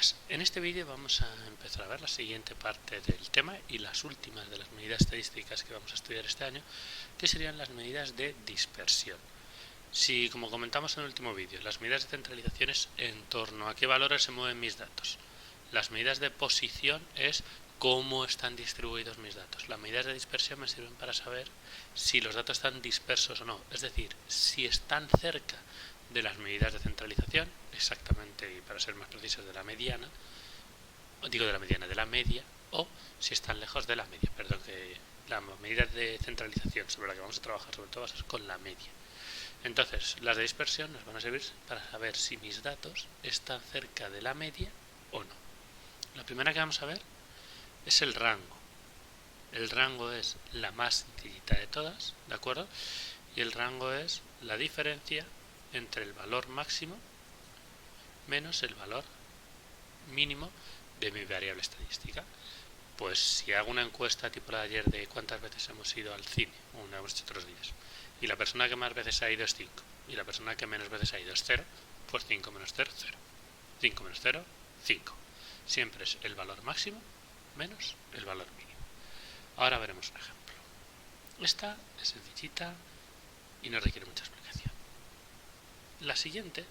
días. En este vídeo vamos a empezar a ver la siguiente parte del tema y las últimas de las medidas estadísticas que vamos a estudiar este año, que serían las medidas de dispersión. Si, como comentamos en el último vídeo, las medidas de centralización es en torno a qué valores se mueven mis datos. Las medidas de posición es cómo están distribuidos mis datos. Las medidas de dispersión me sirven para saber si los datos están dispersos o no, es decir, si están cerca de las medidas de centralización, exactamente, y para ser más precisos, de la mediana, de la media, o si están lejos de la media, que las medidas de centralización sobre las que vamos a trabajar sobre todo es con la media. Entonces, las de dispersión nos van a servir para saber si mis datos están cerca de la media o no. La primera que vamos a ver es el rango. El rango es la más sencillita de todas, ¿de acuerdo? Y el rango es la diferencia entre el valor máximo menos el valor mínimo de mi variable estadística. Pues si hago una encuesta tipo la de ayer de cuántas veces hemos ido al cine, o una hemos hecho otros días, y la persona que más veces ha ido es 5, y la persona que menos veces ha ido es 0, pues 5 menos 0, 0. 5 menos 0, 5. Siempre es el valor máximo menos el valor mínimo. Ahora veremos un ejemplo. Esta es sencillita y no requiere mucha explicación. La siguiente,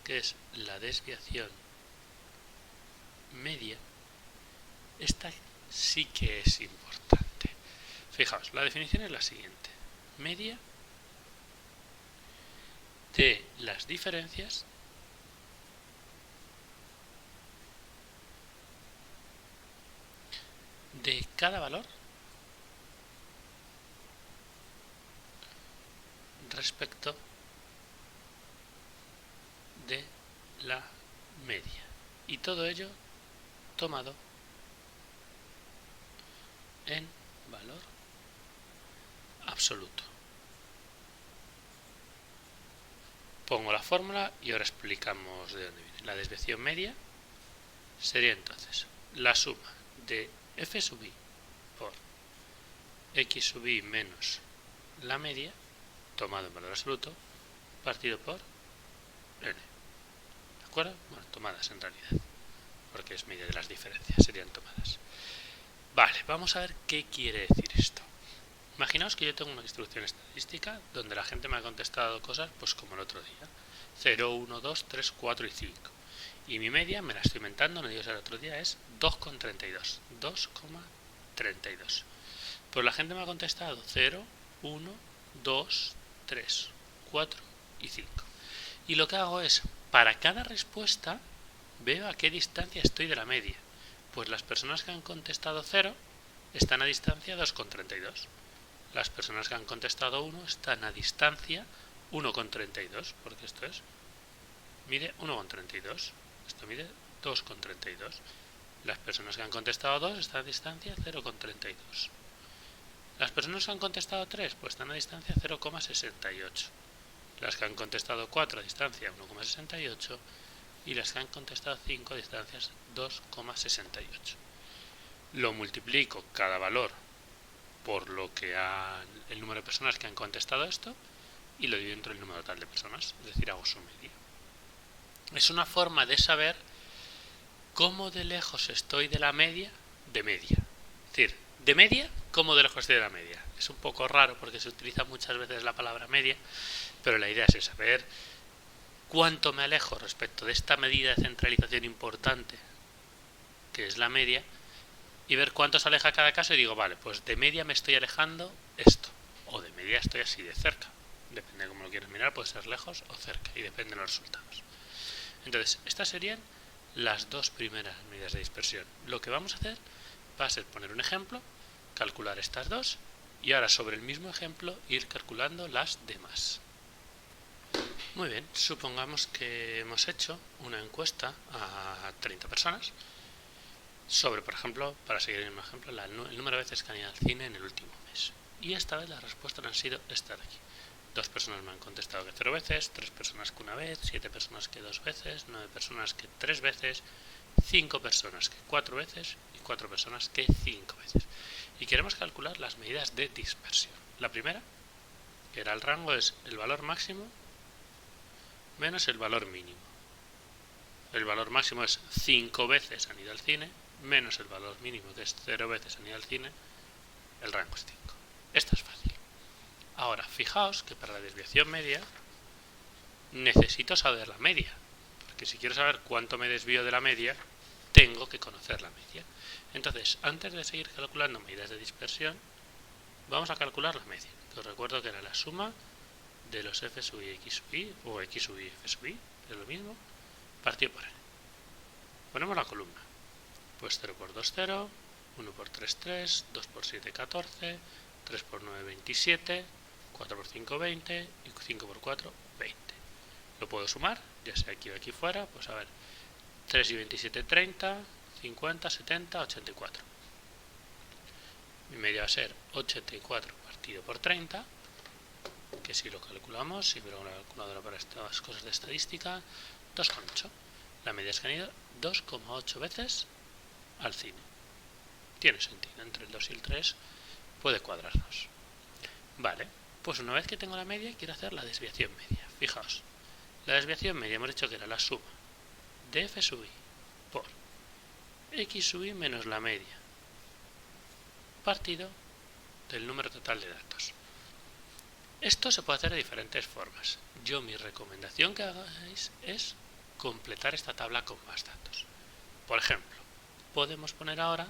que es la desviación media, esta sí que es importante. Fijaos, la definición es la siguiente: media de las diferencias de cada valor respecto de la media, y todo ello tomado en valor absoluto. Pongo la fórmula y ahora explicamos de dónde viene. La desviación media sería entonces la suma de f sub i por x sub i menos la media tomado en valor absoluto partido por n. ¿De acuerdo? Bueno, tomadas en realidad, porque es media de las diferencias, serían tomadas. Vale, vamos a ver qué quiere decir esto. Imaginaos que yo tengo una distribución estadística donde la gente me ha contestado cosas pues como el otro día: 0, 1, 2, 3, 4 y 5. Y mi media, me la estoy inventando, no digo el otro día, es 2,32. 2,32. Pues la gente me ha contestado 0, 1, 2, 3, 4 y 5. Y lo que hago es, para cada respuesta, veo a qué distancia estoy de la media. Pues las personas que han contestado 0 están a distancia 2,32. Las personas que han contestado 1 están a distancia 1,32, porque esto mide 1,32. Esto mide 2,32. Las personas que han contestado 2 están a distancia 0,32. Las personas que han contestado 3 pues están a distancia 0,68. Las que han contestado 4 a distancia 1,68 y las que han contestado 5 a distancias 2,68. Lo multiplico cada valor por lo que el número de personas que han contestado esto y lo divido entre el número total de personas, es decir, hago su media. Es una forma de saber cómo de lejos estoy de la media de media. Es decir, de media, cómo de lejos estoy de la media. Es un poco raro porque se utiliza muchas veces la palabra media, pero la idea es saber cuánto me alejo respecto de esta medida de centralización importante, que es la media, y ver cuánto se aleja cada caso y digo, vale, pues de media me estoy alejando esto, o de media estoy así de cerca. Depende de cómo lo quieras mirar, puede ser lejos o cerca, y depende de los resultados. Entonces, estas serían las dos primeras medidas de dispersión. Lo que vamos a hacer va a ser poner un ejemplo, calcular estas dos, y ahora sobre el mismo ejemplo ir calculando las demás. Muy bien, supongamos que hemos hecho una encuesta a 30 personas sobre, por ejemplo, para seguir el mismo ejemplo, el número de veces que han ido al cine en el último mes. Y esta vez las respuestas han sido estas de aquí. 2 personas me han contestado que 0 veces, 3 personas que 1 vez, 7 personas que 2 veces, 9 personas que 3 veces, 5 personas que 4 veces y 4 personas que 5 veces. Y queremos calcular las medidas de dispersión. La primera, que era el rango, es el valor máximo menos el valor mínimo. el valor máximo es 5 veces han ido al cine, menos el valor mínimo, que es 0 veces han ido al cine, el rango es 5. Esto es fácil. Ahora, fijaos que para la desviación media necesito saber la media, porque si quiero saber cuánto me desvío de la media, tengo que conocer la media. Entonces, antes de seguir calculando medidas de dispersión, vamos a calcular la media, que os recuerdo que era la suma de los f sub i x sub i, o x sub i f sub i, es lo mismo, partido por n. Ponemos la columna. Pues 0 por 2, 0, 1 por 3, 3, 2 por 7, 14, 3 por 9, 27, 4 por 5, 20 y 5 por 4, 20. Lo puedo sumar, ya sea aquí o aquí fuera, pues a ver, 3 y 27, 30, 50, 70, 84. Mi media va a ser 84 partido por 30, que si lo calculamos, si veo una calculadora para estas cosas de estadística, 2,8. La media es que han ido 2,8 veces al cine. Tiene sentido, entre el 2 y el 3 puede cuadrarnos. Vale, pues una vez que tengo la media, quiero hacer la desviación media. Fijaos, la desviación media hemos dicho que era la suma de f sub i por x sub i menos la media partido del número total de datos. Esto se puede hacer de diferentes formas. Yo mi recomendación que hagáis es completar esta tabla con más datos. Por ejemplo, podemos poner ahora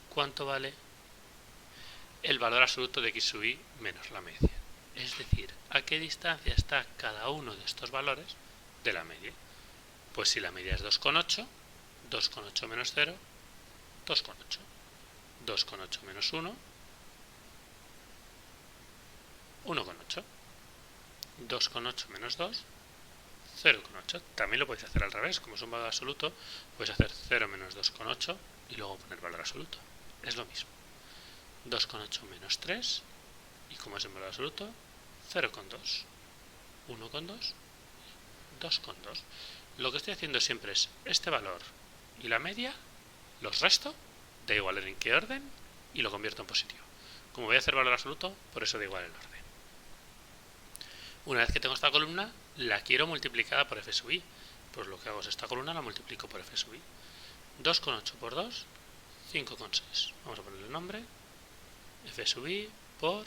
cuánto vale el valor absoluto de x sub i menos la media. Es decir, a qué distancia está cada uno de estos valores de la media. Pues si la media es 2,8, 2,8 menos 0, 2,8. 2,8 menos 1, 1,8. 2,8 menos 2, 0,8. También lo podéis hacer al revés, como es un valor absoluto, podéis hacer 0 menos 2,8 y luego poner valor absoluto. Es lo mismo. 2,8 menos 3, y como es un valor absoluto, 0,2. 1,2, 2,2. Lo que estoy haciendo siempre es este valor y la media, los resto, da igual en qué orden, y lo convierto en positivo. Como voy a hacer valor absoluto, por eso da igual el orden. Una vez que tengo esta columna, la quiero multiplicada por f sub i. Pues lo que hago es esta columna la multiplico por f sub i. 2,8 por 2, 5,6. Vamos a ponerle el nombre. F sub i por...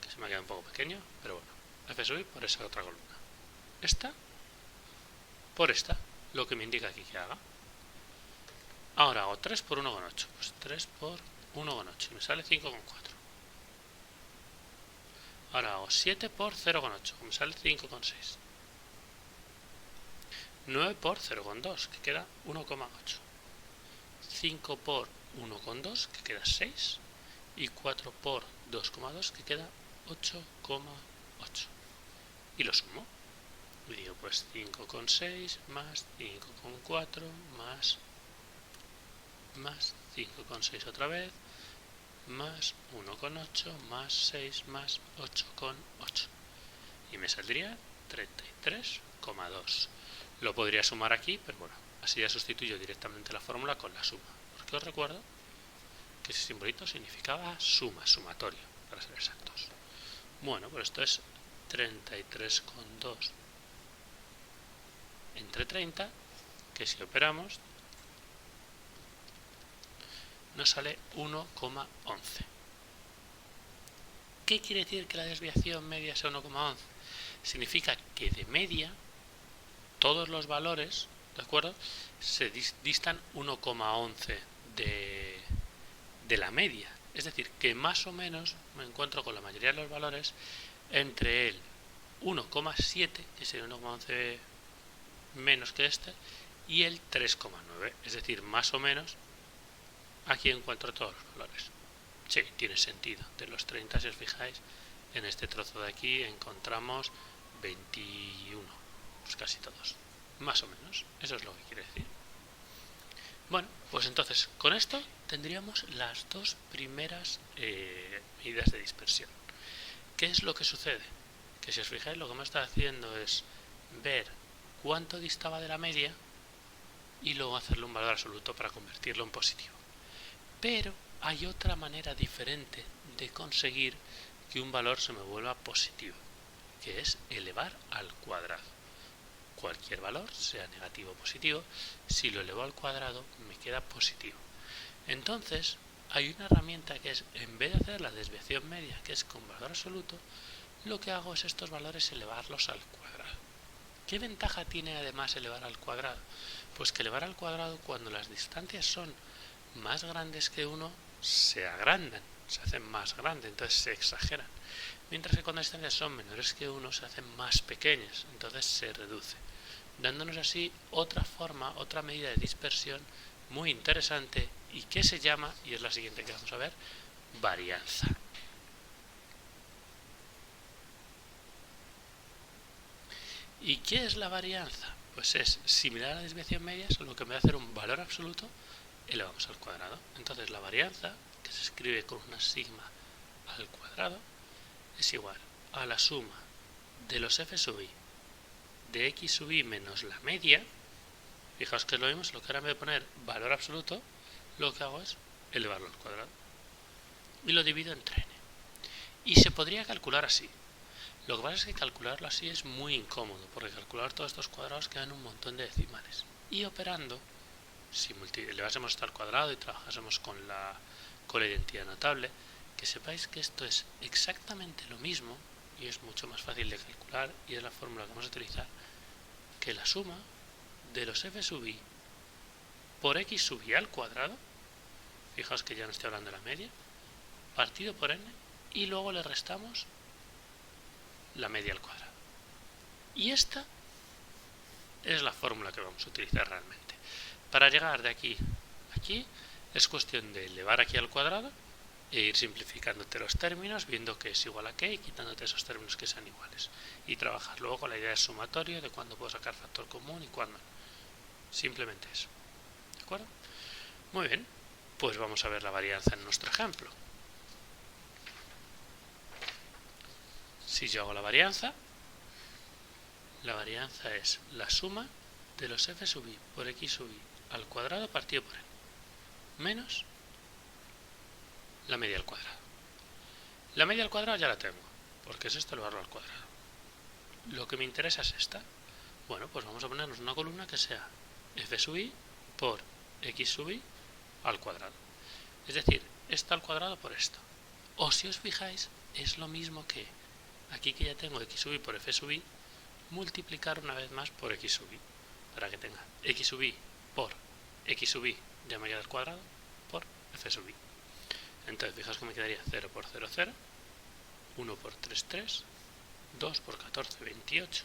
que se me ha quedado un poco pequeño, pero bueno. F sub i por esa otra columna. Esta por esta, lo que me indica aquí que haga. Ahora hago 3 por 1,8. Pues 3 por 1,8 y me sale 5,4. Ahora hago 7 por 0,8, que me sale 5,6. 9 por 0,2, que queda 1,8. 5 por 1,2, que queda 6. Y 4 por 2,2, que queda 8,8. Y lo sumo. Y digo, pues 5,6 más 5,4 más 5,6 otra vez, más 1,8 más 6 más 8,8. Y me saldría 33,2. Lo podría sumar aquí, pero bueno, así ya sustituyo directamente la fórmula con la suma. Porque os recuerdo que ese simbolito significaba suma, sumatorio, para ser exactos. Bueno, pues esto es 33,2 entre 30, que si operamos nos sale 1,11. ¿Qué quiere decir que la desviación media sea 1,11? Significa que de media todos los valores, ¿de acuerdo?, se distan 1,11 de la media. Es decir, que más o menos me encuentro con la mayoría de los valores entre el 1,7, que sería 1,11 menos que este, y el 3,9. Es decir, más o menos aquí encuentro todos los valores. Sí, tiene sentido. De los 30, si os fijáis, en este trozo de aquí encontramos 21. Pues casi todos. Más o menos. Eso es lo que quiere decir. Bueno, pues entonces, con esto tendríamos las dos primeras medidas de dispersión. ¿Qué es lo que sucede? Que si os fijáis, lo que me está haciendo es ver cuánto distaba de la media y luego hacerle un valor absoluto para convertirlo en positivo. Pero hay otra manera diferente de conseguir que un valor se me vuelva positivo, que es elevar al cuadrado. cualquier valor, sea negativo o positivo, si lo elevo al cuadrado me queda positivo. Entonces hay una herramienta que es, en vez de hacer la desviación media, que es con valor absoluto, lo que hago es estos valores elevarlos al cuadrado. ¿Qué ventaja tiene además elevar al cuadrado? Pues que elevar al cuadrado, cuando las distancias son más grandes que 1, se agrandan, se hacen más grandes, entonces se exageran. Mientras que cuando las distancias son menores que 1, se hacen más pequeñas, entonces se reduce. Dándonos así otra forma, otra medida de dispersión muy interesante y que se llama, y es la siguiente que vamos a ver, varianza. ¿Y qué es la varianza? Pues es similar a la desviación media, solo que en vez de hacer un valor absoluto, elevamos al cuadrado. Entonces la varianza, que se escribe con una sigma al cuadrado, es igual a la suma de los f sub i de x sub i menos la media. Fijaos que es lo mismo, solo que ahora en vez de poner valor absoluto, lo que hago es elevarlo al cuadrado. Y lo divido entre n. Y se podría calcular así. Lo que pasa es que calcularlo así es muy incómodo, porque calcular todos estos cuadrados quedan un montón de decimales. Y operando, si elevásemos esto al cuadrado y trabajásemos con la identidad notable, que sepáis que esto es exactamente lo mismo, y es mucho más fácil de calcular, y es la fórmula que vamos a utilizar, que la suma de los f sub i por x sub i al cuadrado, fijaos que ya no estoy hablando de la media, partido por n, y luego le restamos la media al cuadrado. Y esta es la fórmula que vamos a utilizar realmente. Para llegar de aquí a aquí es cuestión de elevar aquí al cuadrado e ir simplificándote los términos, viendo que es igual a qué y quitándote esos términos que sean iguales. Y trabajar luego con la idea de sumatorio, de cuándo puedo sacar factor común y cuándo no. Simplemente eso. ¿De acuerdo? Muy bien, pues vamos a ver la varianza en nuestro ejemplo. Si yo hago la varianza es la suma de los f sub i por x sub i al cuadrado partido por n, menos la media al cuadrado. La media al cuadrado ya la tengo, porque es esto elevarlo al cuadrado. Lo que me interesa es esta. Bueno, pues vamos a ponernos una columna que sea f sub i por x sub i al cuadrado. Es decir, esto al cuadrado por esto. O si os fijáis, es lo mismo que aquí que ya tengo x sub i por f sub i, multiplicar una vez más por x sub i, para que tenga x sub i por x sub i de mayor al cuadrado por f sub i. Entonces, fijaos que me quedaría 0 por 0, 0, 1 por 3, 3, 2 por 14, 28,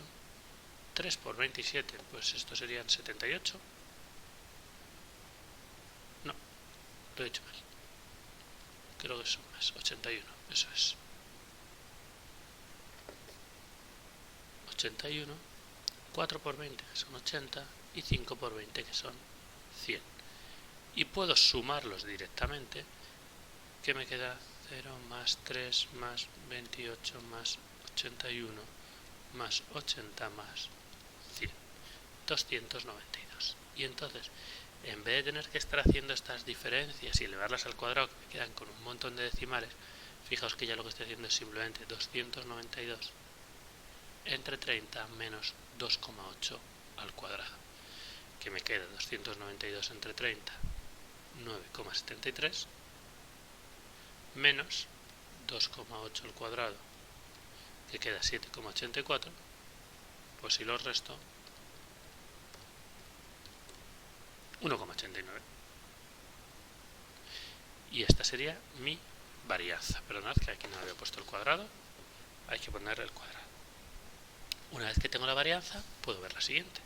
3 por 27, pues esto serían 78. No, lo he hecho mal. Creo que son más, 81, eso es. 81, 4 por 20 que son 80 y 5 por 20 que son 100. Y puedo sumarlos directamente, que me queda 0 más 3 más 28 más 81 más 80 más 100, 292. Y entonces, en vez de tener que estar haciendo estas diferencias y elevarlas al cuadrado, que me quedan con un montón de decimales, fijaos que ya lo que estoy haciendo es simplemente 292 entre 30 menos 2,8 al cuadrado, que me queda 292 entre 30, 9,73, menos 2,8 al cuadrado, que queda 7,84, pues si los resto, 1,89. Y esta sería mi varianza. Perdonad que aquí no había puesto el cuadrado, hay que ponerle el cuadrado. Una vez que tengo la varianza, puedo ver la siguiente,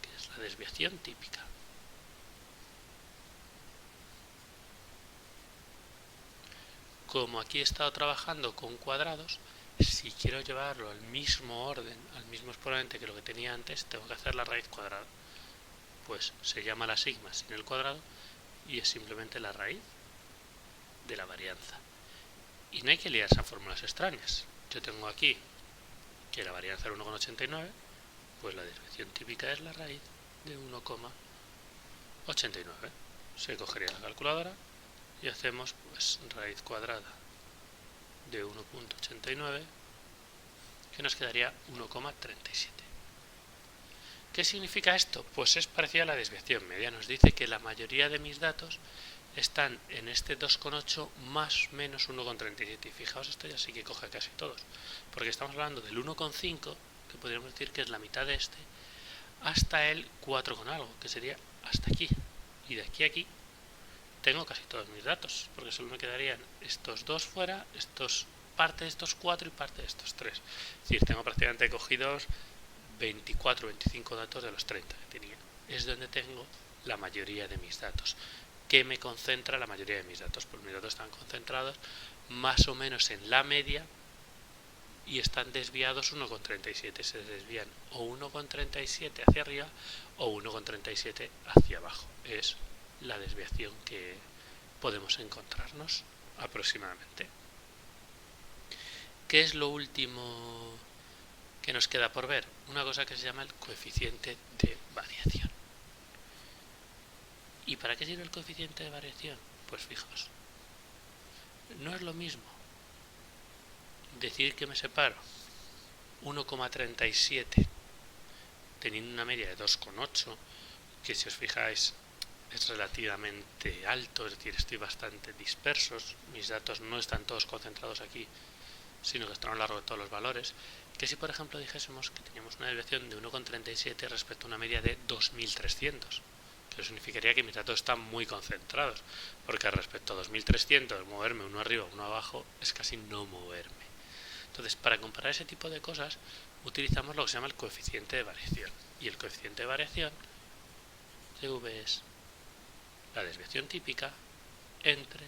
que es la desviación típica. Como aquí he estado trabajando con cuadrados, si quiero llevarlo al mismo orden, al mismo exponente que lo que tenía antes, tengo que hacer la raíz cuadrada. Pues se llama la sigma sin el cuadrado y es simplemente la raíz de la varianza. Y no hay que liarse a fórmulas extrañas. Yo tengo aquí que la varianza era 1,89, pues la desviación típica es la raíz de 1,89. Se cogería la calculadora y hacemos pues raíz cuadrada de 1,89, que nos quedaría 1,37. ¿Qué significa esto? Pues es parecido a la desviación media. Nos dice que la mayoría de mis datos están en este 2,8 más menos 1,37. Y fijaos, esto ya sí que coge casi todos. Porque estamos hablando del 1,5, que podríamos decir que es la mitad de este, hasta el 4 con algo, que sería hasta aquí. Y de aquí a aquí tengo casi todos mis datos, porque solo me quedarían estos dos fuera, parte de estos 4 y parte de estos 3. Es decir, tengo prácticamente cogidos 24 o 25 datos de los 30 que tenía. Es donde tengo la mayoría de mis datos. ¿Qué me concentra la mayoría de mis datos? Pues mis datos están concentrados más o menos en la media y están desviados 1,37. Se desvían o 1,37 hacia arriba o 1,37 hacia abajo. Es la desviación que podemos encontrarnos aproximadamente. ¿Qué es lo último que nos queda por ver? Una cosa que se llama el coeficiente de variación. ¿Y para qué sirve el coeficiente de variación? Pues fijaos, no es lo mismo decir que me separo 1,37 teniendo una media de 2,8, que si os fijáis es relativamente alto, es decir, estoy bastante dispersos, mis datos no están todos concentrados aquí, sino que están a lo largo de todos los valores, que si por ejemplo dijésemos que teníamos una desviación de 1,37 respecto a una media de 2300, que significaría que mis datos están muy concentrados, porque respecto a 2300 moverme uno arriba o uno abajo es casi no moverme. Entonces, para comparar ese tipo de cosas utilizamos lo que se llama el coeficiente de variación, y el coeficiente de variación CV es la desviación típica entre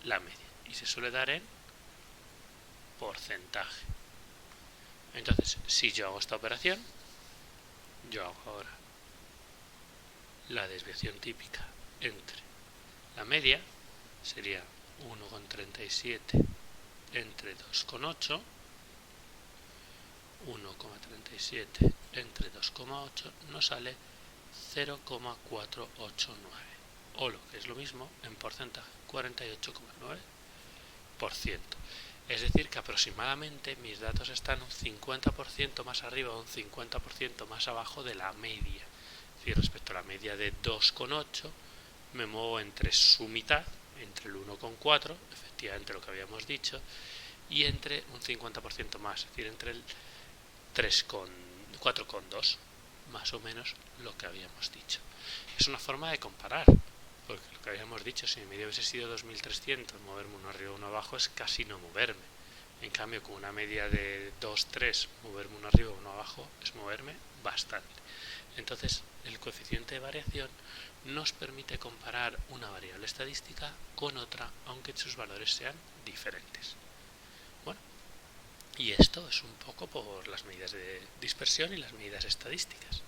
la media, y se suele dar en porcentaje. Entonces, si yo hago esta operación, yo hago ahora la desviación típica entre la media, sería 1,37 entre 2,8, 1,37 entre 2,8 nos sale 0,489, o lo que es lo mismo en porcentaje, 48,9%. Es decir, que aproximadamente mis datos están un 50% más arriba o un 50% más abajo de la media. Es decir, respecto a la media de 2,8 me muevo entre su mitad, entre el 1,4, efectivamente lo que habíamos dicho, y entre un 50% más, es decir, entre el 4,2, más o menos lo que habíamos dicho. Es una forma de comparar, porque lo que habíamos dicho, si mi media hubiese sido 2300, moverme uno arriba o uno abajo es casi no moverme. En cambio, con una media de 2, 3, moverme uno arriba o uno abajo es moverme bastante. Entonces, el coeficiente de variación nos permite comparar una variable estadística con otra, aunque sus valores sean diferentes. Bueno, y esto es un poco por las medidas de dispersión y las medidas estadísticas.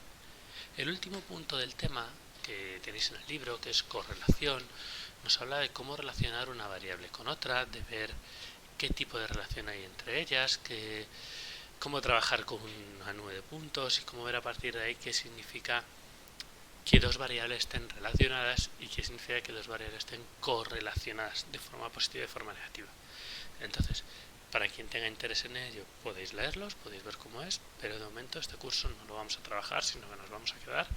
El último punto del tema que tenéis en el libro, que es correlación, nos habla de cómo relacionar una variable con otra, de ver qué tipo de relación hay entre ellas, cómo trabajar con una nube de puntos y cómo ver a partir de ahí qué significa que dos variables estén relacionadas y qué significa que dos variables estén correlacionadas de forma positiva y de forma negativa. Entonces, para quien tenga interés en ello, podéis leerlos, podéis ver cómo es, pero de momento este curso no lo vamos a trabajar, sino que nos vamos a quedar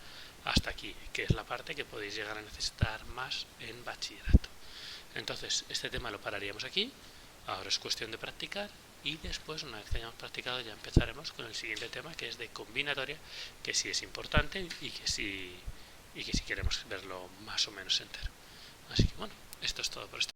hasta aquí, que es la parte que podéis llegar a necesitar más en bachillerato. Entonces, este tema lo pararíamos aquí, ahora es cuestión de practicar, y después, una vez que hayamos practicado, ya empezaremos con el siguiente tema, que es de combinatoria, que sí es importante y que sí queremos verlo más o menos entero. Así que bueno, esto es todo por este.